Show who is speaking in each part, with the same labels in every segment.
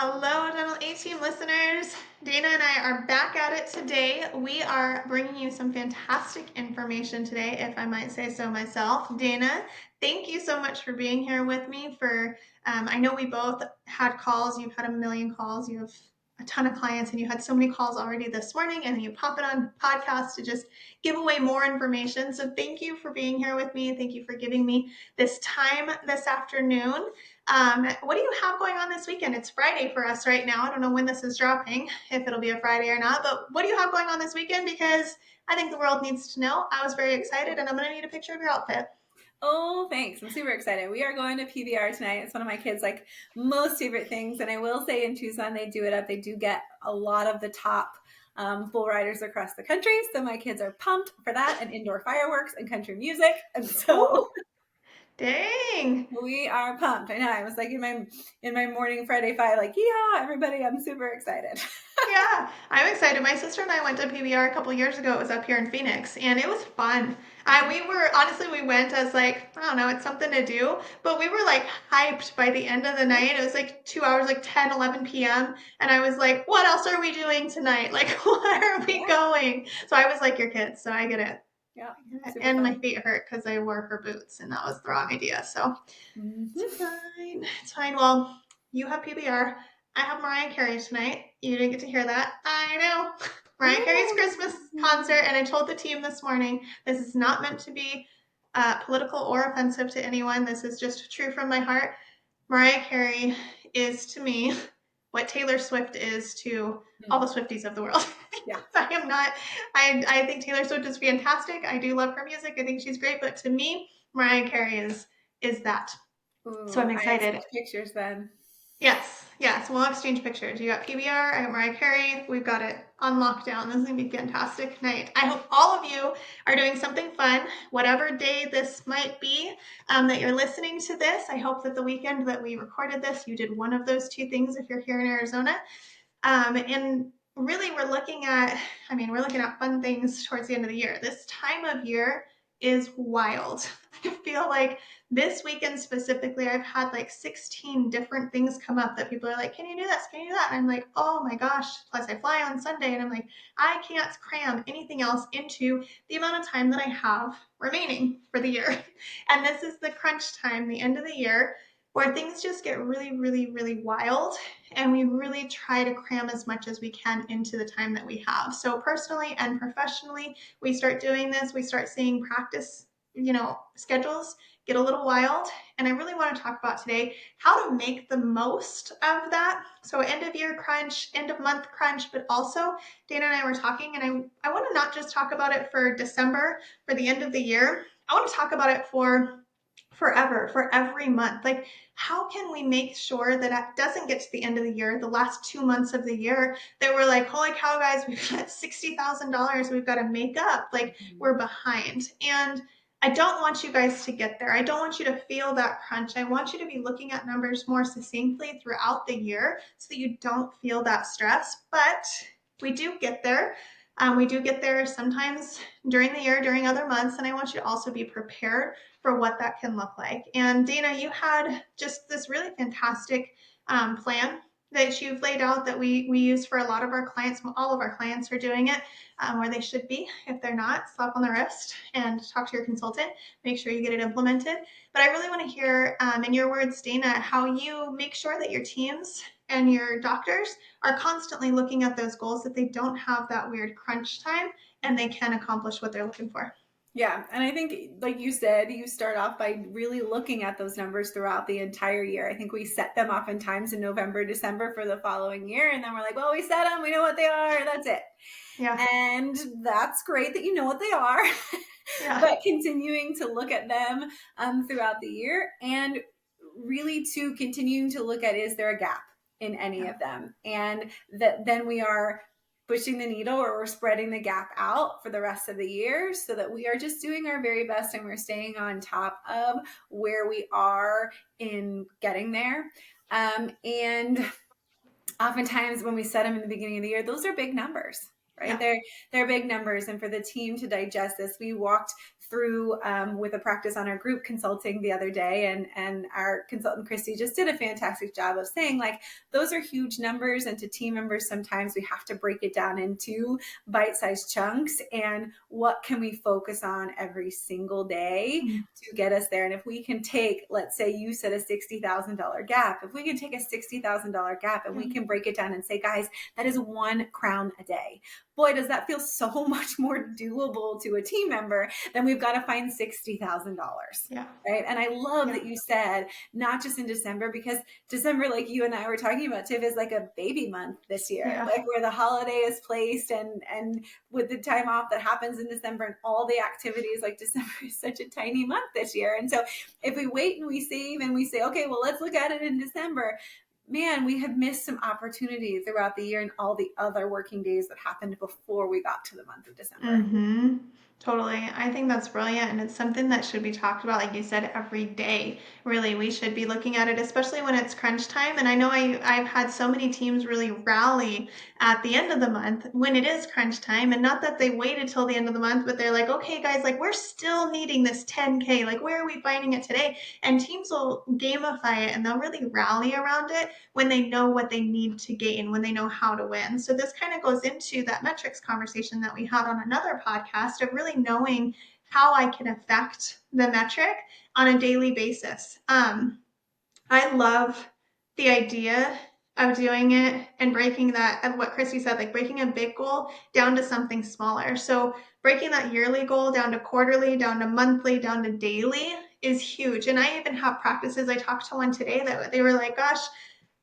Speaker 1: Hello, Dental A-Team listeners. Dana and I are back at it today. We are bringing you some fantastic information today, if I might say so myself. Dana, thank you so much for being here with me. I know we both had calls. You've had a million calls. You have a ton of clients, and you had so many calls already this morning, and then you pop it on podcast to just give away more information. So thank you for being here with me. Thank you for giving me this time this afternoon. What do you have going on this weekend? It's Friday for us right now. I don't know when this is dropping, if it'll be a Friday or not, but what do you have going on this weekend? Because I think the world needs to know. I was very excited, and I'm going to need a picture of your outfit.
Speaker 2: Oh, thanks. I'm super excited. We are going to PBR tonight. It's one of my kids' most favorite things. And I will say in Tucson, they do it up. They do get a lot of the top bull riders across the country. So my kids are pumped for that, and indoor fireworks and country music. And so
Speaker 1: Ooh, dang.
Speaker 2: we are pumped. I know. I was like in my morning Friday five, yeah, everybody, I'm super excited.
Speaker 1: Yeah, I'm excited. My sister and I went to PBR a couple years ago. It was up here in Phoenix, and it was fun. We went as like, I don't know, it's something to do, but we were like hyped by the end of the night. It was like 2 hours, like 10, 11 p.m. And I was like, what else are we doing tonight? Like, where are we going? So I was like your kids, so I get it.
Speaker 2: Yeah, super
Speaker 1: And my
Speaker 2: fun.
Speaker 1: feet hurt because I wore her boots, and that was the wrong idea. So it's
Speaker 2: Mm-hmm.
Speaker 1: fine. It's fine. Well, you have PBR. I have Mariah Carey tonight. You didn't get to hear that. I know. Mariah Carey's Christmas concert, and I told the team this morning this is not meant to be political or offensive to anyone. This is just true from my heart. Mariah Carey is to me what Taylor Swift is to all the Swifties of the world.
Speaker 2: Yeah.
Speaker 1: I am not, I think Taylor Swift is fantastic. I do love her music. I think she's great. But to me, Mariah Carey is that. So I'm
Speaker 2: Ooh, I have
Speaker 1: excited.
Speaker 2: such pictures then.
Speaker 1: Yes, yes, we'll exchange pictures. You got PBR, I got Mariah Carey. We've got it on lockdown. This is gonna be a fantastic night. I hope all of you are doing something fun, whatever day this might be that you're listening to this. I hope that the weekend that we recorded this, you did one of those two things if you're here in Arizona. And really, we're looking at fun things towards the end of the year. This time of year is wild. I feel like this weekend specifically, I've had like 16 different things come up that people are like, can you do this? Can you do that? And I'm like, oh my gosh. Plus, I fly on Sunday, and I'm like, I can't cram anything else into the amount of time that I have remaining for the year. And this is the crunch time, the end of the year, where things just get really, really, really wild, and we really try to cram as much as we can into the time that we have. So personally and professionally, we start doing this. We start seeing practice, schedules get a little wild. And I really want to talk about today how to make the most of that. So end of year crunch, end of month crunch, but also Dana and I were talking, and I want to not just talk about it for December, for the end of the year. I want to talk about it for forever, for every month. Like, how can we make sure that it doesn't get to the end of the year, the last 2 months of the year, that we're like, holy cow, guys, we've got $60,000 we've got to make up. Like, we're behind. And I don't want you guys to get there. I don't want you to feel that crunch. I want you to be looking at numbers more succinctly throughout the year so that you don't feel that stress. But we do get there. We do get there sometimes during the year, during other months, and I want you to also be prepared for what that can look like. And Dana, you had just this really fantastic plan that you've laid out that we use for a lot of our clients. All of our clients are doing it where they should be. If they're not, slap on the wrist and talk to your consultant. Make sure you get it implemented. But I really want to hear, in your words, Dana, how you make sure that your teams and your doctors are constantly looking at those goals, that they don't have that weird crunch time and they can accomplish what they're looking for.
Speaker 2: Yeah. And I think, like you said, you start off by really looking at those numbers throughout the entire year. I think we set them oftentimes in November, December for the following year. And then we're like, well, we set them, we know what they are, that's it.
Speaker 1: Yeah.
Speaker 2: And that's great that you know what they are,
Speaker 1: Yeah.
Speaker 2: but continuing to look at them throughout the year, and really to continuing to look at, is there a gap in any
Speaker 1: Yeah.
Speaker 2: of them? And that then we are pushing the needle, or we're spreading the gap out for the rest of the year, so that we are just doing our very best and we're staying on top of where we are in getting there. And oftentimes when we set them in the beginning of the year, those are big numbers, right?
Speaker 1: Yeah.
Speaker 2: They're big numbers. And for the team to digest this, we walked through with a practice on our group consulting the other day, and our consultant Christy just did a fantastic job of saying, like, those are huge numbers, and to team members sometimes we have to break it down into bite-sized chunks, and what can we focus on every single day to get us there. And if we can take, let's say you said a $60,000 gap, if we can take a $60,000 gap and we can break it down and say, guys, that is 1 crown a day, boy, does that feel so much more doable to a team member than we've got to find $60,000.
Speaker 1: Yeah.
Speaker 2: Right. And I love that you said not just in December, because December, like you and I were talking about, Tiff, is like a baby month this year, like where the holiday is placed, and with the time off that happens in December and all the activities, like December is such a tiny month this year. And so if we wait and we save and we say, okay, well, let's look at it in December, man, we have missed some opportunities throughout the year and all the other working days that happened before we got to the month of December.
Speaker 1: Totally. I think that's brilliant. And it's something that should be talked about, like you said, every day. Really, we should be looking at it, especially when it's crunch time. And I know I've had so many teams really rally at the end of the month when it is crunch time. And not that they waited till the end of the month, but they're like, okay, guys, like we're still needing this 10K. Like, where are we finding it today? And teams will gamify it and they'll really rally around it when they know what they need to gain, when they know how to win. So this kind of goes into that metrics conversation that we had on another podcast of really knowing how I can affect the metric on a daily basis. I love the idea of doing it and breaking that, of what Christy said, like breaking a big goal down to something smaller. So breaking that yearly goal down to quarterly, down to monthly, down to daily is huge. And I even have practices. I talked to one today that they were like, gosh,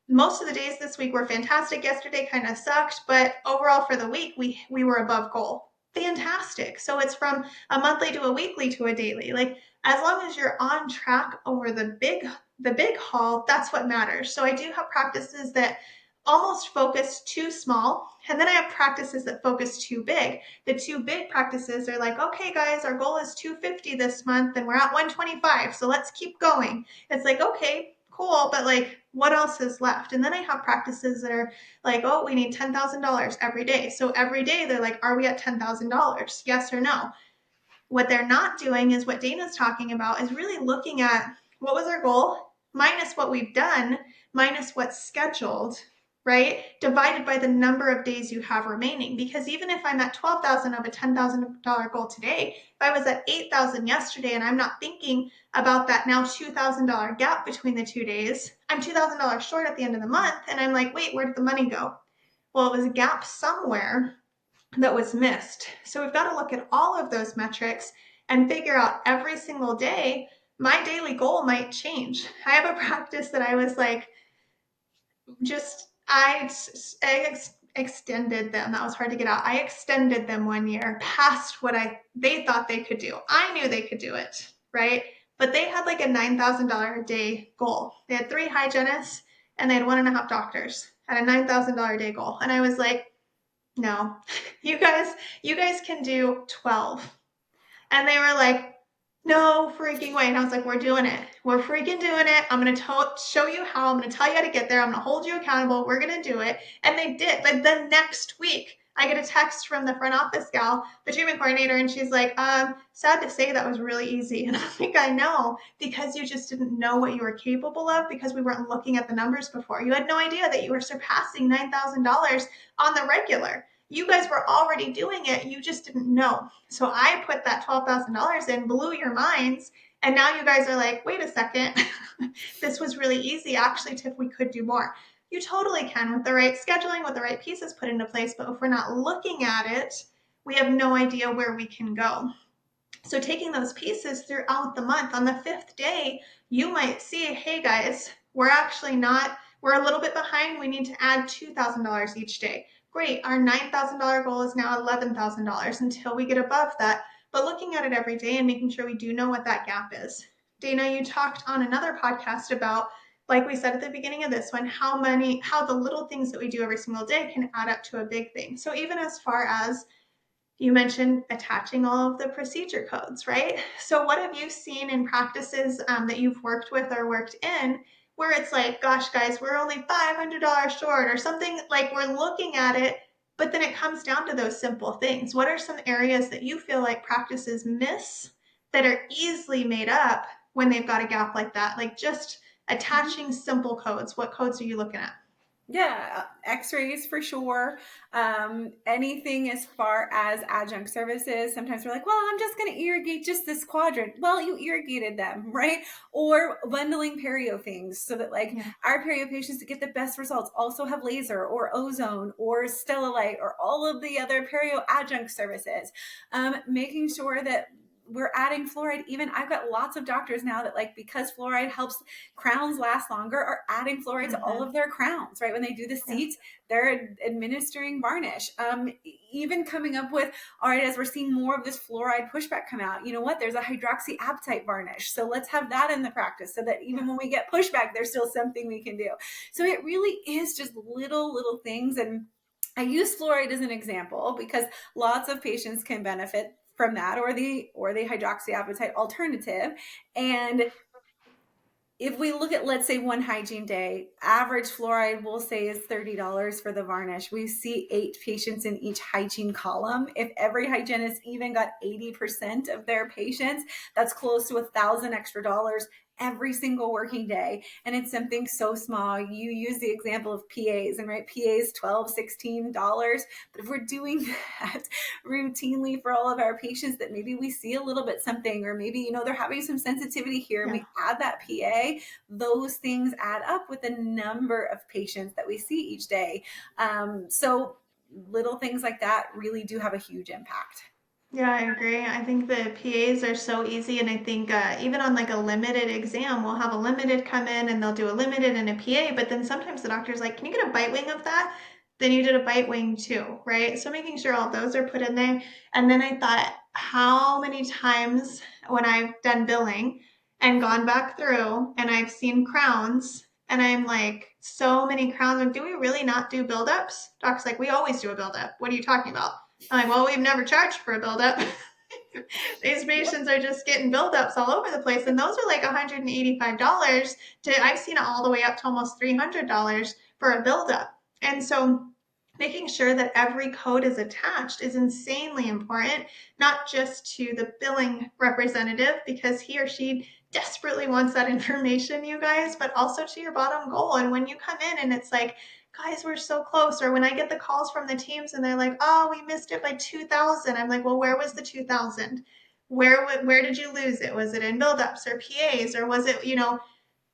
Speaker 1: most of the days this week were fantastic. Yesterday kind of sucked, but overall for the week, we were above goal. Fantastic. So it's from a monthly to a weekly to a daily. Like, as long as you're on track over the big haul, that's what matters. So I do have practices that almost focus too small, and then I have practices that focus too big. The too big practices are like, okay, guys, our goal is 250 this month, and we're at 125, so let's keep going. It's like, okay, cool, but like, what else is left? And then I have practices that are like, oh, we need $10,000 every day. So every day they're like, are we at $10,000? Yes or no? What they're not doing is what Dana's talking about, is really looking at what was our goal minus what we've done, minus what's scheduled, right? Divided by the number of days you have remaining. Because even if I'm at 12,000 of a $10,000 goal today, if I was at 8,000 yesterday and I'm not thinking about that now $2,000 gap between the 2 days, I'm $2,000 short at the end of the month. And I'm like, wait, where did the money go? Well, it was a gap somewhere that was missed. So we've got to look at all of those metrics and figure out every single day, my daily goal might change. I have a practice that I was like, I extended them. That was hard to get out. I extended them 1 year past what they thought they could do. I knew they could do it, right? But they had like a $9,000 a day goal. They had 3 hygienists and they had 1.5 doctors at a $9,000 a day goal. And I was like, no, you guys can do 12. And they were like, no freaking way. And I was like, we're doing it. We're freaking doing it. I'm going to show you how. I'm going to tell you how to get there. I'm going to hold you accountable. We're going to do it. And they did. But then next week, I get a text from the front office gal, the treatment coordinator, and she's like, sad to say that was really easy. And I think I know, because you just didn't know what you were capable of, because we weren't looking at the numbers before. You had no idea that you were surpassing $9,000 on the regular. You guys were already doing it. You just didn't know. So I put that $12,000 in, blew your minds. And now you guys are like, wait a second, this was really easy. Actually, Tiff, we could do more. You totally can with the right scheduling, with the right pieces put into place. But if we're not looking at it, we have no idea where we can go. So taking those pieces throughout the month, on the 5th day, you might see, hey guys, we're a little bit behind. We need to add $2,000 each day. Great, our $9,000 goal is now $11,000 until we get above that. But looking at it every day and making sure we do know what that gap is. Dana, you talked on another podcast about, like we said at the beginning of this one, how the little things that we do every single day can add up to a big thing. So even as far as you mentioned attaching all of the procedure codes, right? So what have you seen in practices that you've worked with or worked in, where it's like, gosh, guys, we're only $500 short or something? Like, we're looking at it But then it comes down to those simple things. What are some areas that you feel like practices miss that are easily made up when they've got a gap like that? Like just
Speaker 2: Mhm.
Speaker 1: attaching simple codes. What codes are you looking at?
Speaker 2: Yeah, x-rays for sure. Anything as far as adjunct services. Sometimes we're like, well, I'm just going to irrigate just this quadrant. Well, you irrigated them, right? Or bundling perio things so that like
Speaker 1: Yeah.
Speaker 2: our perio patients to get the best results also have laser or ozone or stellalite or all of the other perio adjunct services. Making sure that we're adding fluoride. Even I've got lots of doctors now that like, because fluoride helps crowns last longer, are adding fluoride to all
Speaker 1: Mm-hmm.
Speaker 2: of their crowns, right? When they do the
Speaker 1: Yeah.
Speaker 2: seats, they're administering varnish. Even coming up with, all right, as we're seeing more of this fluoride pushback come out, you know what? There's a hydroxyapatite varnish. So let's have that in the practice so that
Speaker 1: Yeah.
Speaker 2: even when we get pushback, there's still something we can do. So it really is just little things. And I use fluoride as an example because lots of patients can benefit from that or the hydroxyapatite alternative. And if we look at, let's say, one hygiene day, average fluoride we'll say is $30 for the varnish. We see 8 patients in each hygiene column. If every hygienist even got 80% of their patients, that's close to $1,000 extra dollars every single working day. And it's something so small. You use the example of PAs, and right, PAs $12, $16. But if we're doing that routinely for all of our patients, that maybe we see a little bit something, or maybe, they're having some sensitivity here and
Speaker 1: Yeah.
Speaker 2: we add that PA, those things add up with the number of patients that we see each day. So little things like that really do have a huge impact.
Speaker 1: Yeah, I agree. I think the PAs are so easy, and I think even on like a limited exam, we'll have a limited come in and they'll do a limited and a PA, but then sometimes the doctor's like, "Can you get a bite wing of that?" Then you did a bite wing too, right? So making sure all those are put in there. And then I thought, how many times when I've done billing and gone back through and I've seen crowns and I'm like, so many crowns, like, do we really not do buildups? Doc's like, we always do a buildup. What are you talking about? I'm like, well, we've never charged for a buildup. These
Speaker 2: Yep.
Speaker 1: patients are just getting buildups all over the place, and those are like $185 to, I've seen it all the way up to almost $300 for a buildup. And so making sure that every code is attached is insanely important, not just to the billing representative because he or she desperately wants that information, you guys, but also to your bottom goal. And when you come in and it's like, guys, we're so close. Or when I get the calls from the teams and they're like, oh, we missed it by 2,000. I'm like, well, where was the 2,000? Where did you lose it? Was it in buildups or PAs, or was it,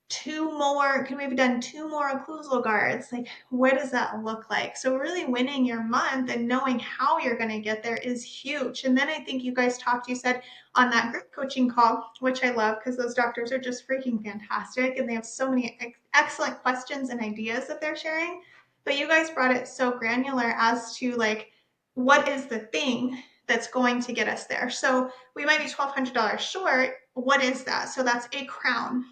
Speaker 1: two more? Can we have done two more occlusal guards? Like, what does that look like? So really winning your month and knowing how you're going to get there is huge. And then I think you guys talked, you said on that group coaching call, which I love because those doctors are just freaking fantastic and they have so many excellent questions and ideas that they're sharing. But you guys brought it so granular as to like, what is the thing that's going to get us there? So we might be $1,200 short. What is that? So that's a crown,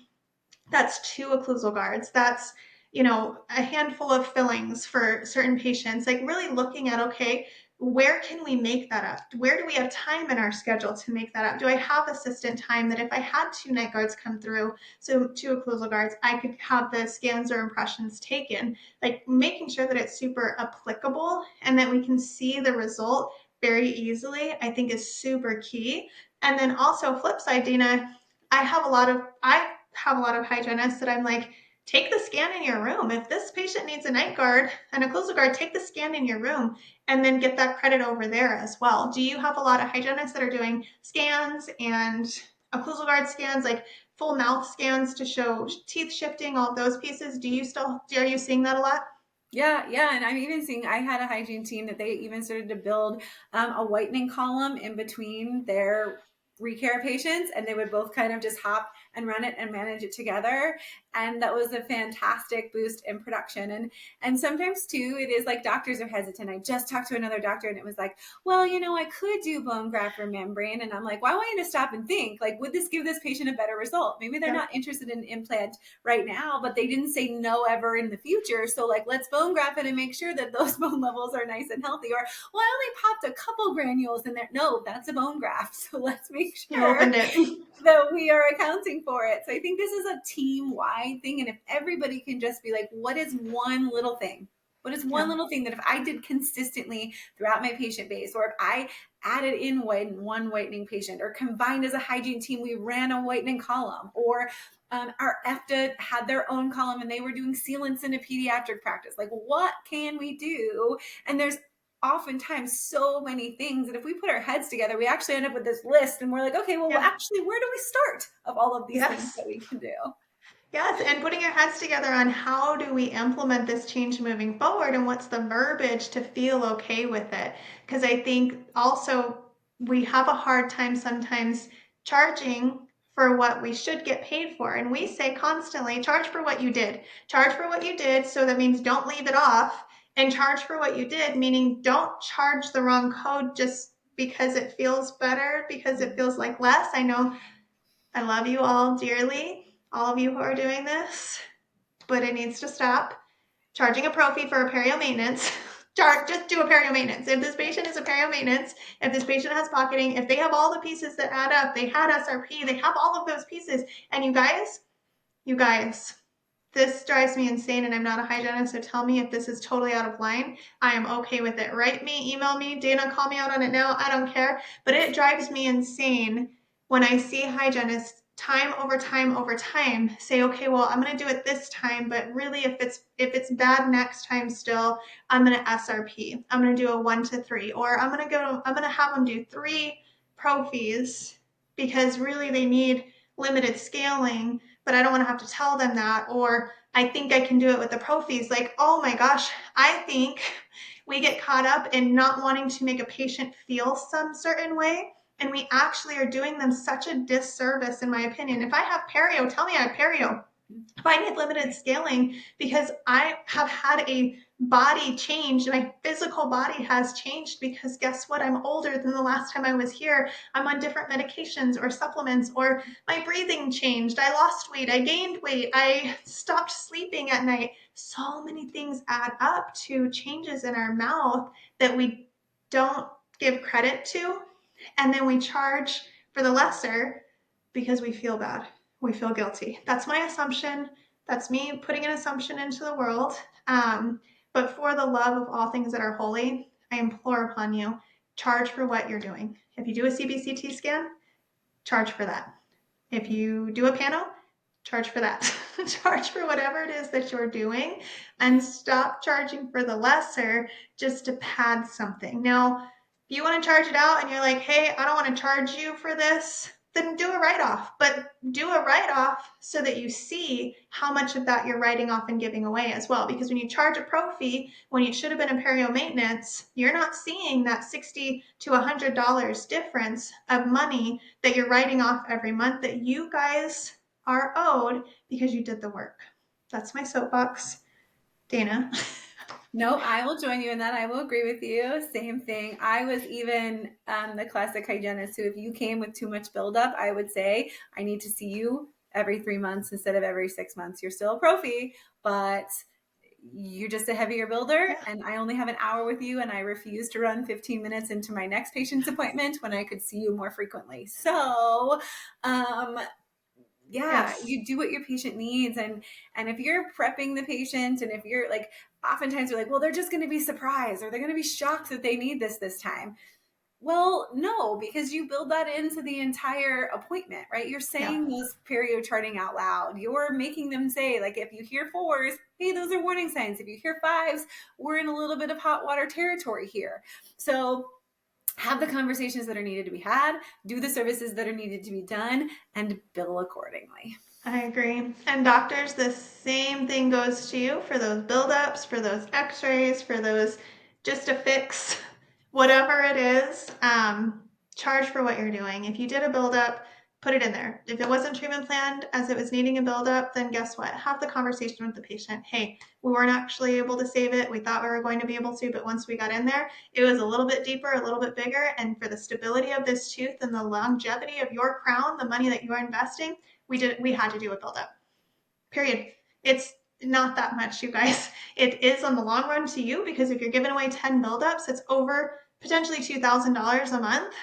Speaker 1: that's two occlusal guards, that's a handful of fillings for certain patients, like really looking at, okay, where can we make that up? Where do we have time in our schedule to make that up? Do I have assistant time that if I had two night guards come through, so two occlusal guards, I could have the scans or impressions taken? Like making sure that it's super applicable and that we can see the result very easily, I think is super key. And then also flip side, Dana, I have a lot of hygienists that I'm like, take the scan in your room. If this patient needs a night guard and a occlusal guard, take the scan in your room and then get that credit over there as well. Do you have a lot of hygienists that are doing scans and occlusal guard scans, like full mouth scans to show teeth shifting, all of those pieces? Are you seeing that a lot?
Speaker 2: Yeah, and I'm even seeing. I had a hygiene team that they even started to build a whitening column in between their recare patients, and they would both kind of just hop and run it and manage it together. And that was a fantastic boost in production. And sometimes too, it is like doctors are hesitant. I just talked to another doctor, and it was like, well, I could do bone graft or membrane, and I'm like, well, I want you to stop and think, like, would this give this patient a better result? Maybe they're
Speaker 1: Yeah.
Speaker 2: not interested in implant right now, but they didn't say no ever in the future. So like, let's bone graft it and make sure that those bone levels are nice and healthy. Or, well, I only popped a couple granules in there. No, that's a bone graft. So let's make
Speaker 1: You
Speaker 2: sure
Speaker 1: opened it.
Speaker 2: that we are accounting for it. So I think this is a team wide thing. And if everybody can just be like, what is one little thing But it's one
Speaker 1: Yeah.
Speaker 2: little thing that if I did consistently throughout my patient base, or if I added in one whitening patient, or combined as a hygiene team, we ran a whitening column, or our EFTA had their own column and they were doing sealants in a pediatric practice. Like, what can we do? And there's oftentimes so many things that if we put our heads together, we actually end up with this list and we're like, okay, well,
Speaker 1: Yeah.
Speaker 2: actually, where do we start of all of these things
Speaker 1: Yes.
Speaker 2: that we can do?
Speaker 1: Yes, and putting our heads together on how do we implement this change moving forward and what's the verbiage to feel okay with it. Because I think also we have a hard time sometimes charging for what we should get paid for. And we say constantly, charge for what you did. Charge for what you did. So that means don't leave it off. And charge for what you did, meaning don't charge the wrong code just because it feels better, because it feels like less. I know I love you all dearly, all of you who are doing this, but it needs to stop. Charging a pro fee for a perio maintenance. Just do a perio maintenance. If this patient is a perio maintenance, if this patient has pocketing, if they have all the pieces that add up, they had SRP, they have all of those pieces. And you guys, this drives me insane, and I'm not a hygienist, so tell me if this is totally out of line. I am okay with it. Write me, email me, Dana, call me out on it now. I don't care. But it drives me insane when I see hygienists time over time over time say, okay, well, I'm going to do it this time, but really if it's bad next time still, I'm going to SRP. I'm going to do a 1 to 3, or I'm going to have them do 3 pro fees because really they need limited scaling, but I don't want to have to tell them that. Or I think I can do it with the pro fees. Like, oh my gosh, I think we get caught up in not wanting to make a patient feel some certain way. And we actually are doing them such a disservice, in my opinion. If I have perio, tell me I have perio. If I need limited scaling because I have had a body change, my physical body has changed because guess what? I'm older than the last time I was here. I'm on different medications or supplements, or my breathing changed. I lost weight. I gained weight. I stopped sleeping at night. So many things add up to changes in our mouth that we don't give credit to. And then we charge for the lesser because we feel bad. We feel guilty. That's my assumption. That's me putting an assumption into the world. But for the love of all things that are holy, I implore upon you, charge for what you're doing. If you do a CBCT scan, charge for that. If you do a pano, charge for that. Charge for whatever it is that you're doing, and stop charging for the lesser just to pad something. Now, if you want to charge it out and you're like, hey, I don't want to charge you for this, then do a write-off. But do a write-off so that you see how much of that you're writing off and giving away as well. Because when you charge a pro fee, when it should have been a perio maintenance, you're not seeing that $60 to $100 difference of money that you're writing off every month that you guys are owed because you did the work. That's my soapbox. Dana.
Speaker 2: No, I will join you in that. I will agree with you. Same thing. I was even the classic hygienist who, if you came with too much buildup, I would say, I need to see you every 3 months instead of every 6 months. You're still a profi, but you're just a heavier builder, and I only have an hour with you, and I refuse to run 15 minutes into my next patient's appointment when I could see you more frequently. So, yeah,
Speaker 1: Yes.
Speaker 2: you do what your patient needs. And if you're prepping the patient, and if you're like, oftentimes you're like, well, they're just going to be surprised, or they're going to be shocked that they need this time. Well, no, because you build that into the entire appointment, right? You're
Speaker 1: Yeah.
Speaker 2: saying those perio charting out loud. You're making them say, like, if you hear 4s, hey, those are warning signs. If you hear 5s, we're in a little bit of hot water territory here. So have the conversations that are needed to be had, do the services that are needed to be done, and bill accordingly.
Speaker 1: I agree. And doctors, the same thing goes to you for those buildups, for those x-rays, for those just to fix whatever it is. Charge for what you're doing. If you did a buildup, put it in there. If it wasn't treatment planned as it was needing a buildup, then guess what? Have the conversation with the patient. Hey, we weren't actually able to save it. We thought we were going to be able to, but once we got in there, it was a little bit deeper, a little bit bigger. And for the stability of this tooth and the longevity of your crown, the money that you're investing, we had to do a buildup. Period. It's not that much, you guys. It is on the long run to you, because if you're giving away 10 buildups, it's over potentially $2,000 a month.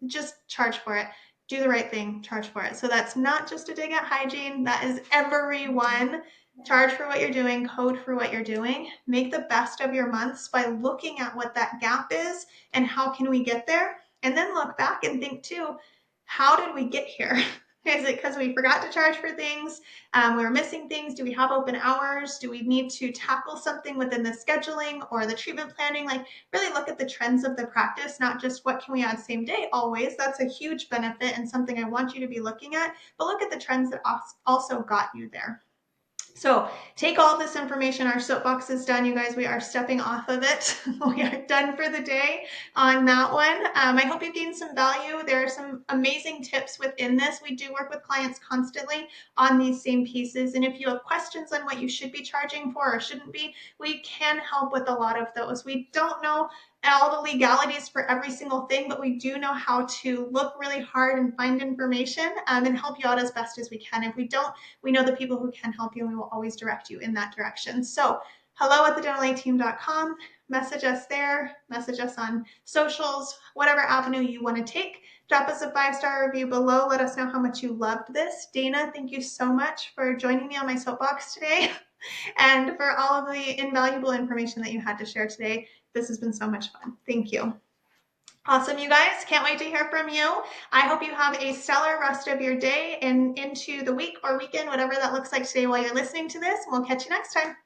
Speaker 1: Just charge for it. Do the right thing, charge for it. So that's not just a dig at hygiene. That is everyone. Charge for what you're doing, code for what you're doing. Make the best of your months by looking at what that gap is and how can we get there. And then look back and think too, how did we get here? Is it because we forgot to charge for things? We were missing things? Do we have open hours? Do we need to tackle something within the scheduling or the treatment planning? Like really look at the trends of the practice, not just what can we add same day always. That's a huge benefit and something I want you to be looking at, but look at the trends that also got you there. So take all this information. Our soapbox is done, you guys. We are stepping off of it. We are done for the day on that one. I hope you gained some value. There are some amazing tips within this. We do work with clients constantly on these same pieces. And if you have questions on what you should be charging for or shouldn't be, we can help with a lot of those. We don't know all the legalities for every single thing, but we do know how to look really hard and find information and help you out as best as we can. If we don't, we know the people who can help you and we will always direct you in that direction. So hello@thedentalateam.com, message us there, message us on socials, whatever avenue you want to take. Drop us a 5-star review below. Let us know how much you loved this. Dana, thank you so much for joining me on my soapbox today and for all of the invaluable information that you had to share today. This has been so much fun. Thank you. Awesome, you guys. Can't wait to hear from you. I hope you have a stellar rest of your day and into the week or weekend, whatever that looks like today while you're listening to this. And we'll catch you next time.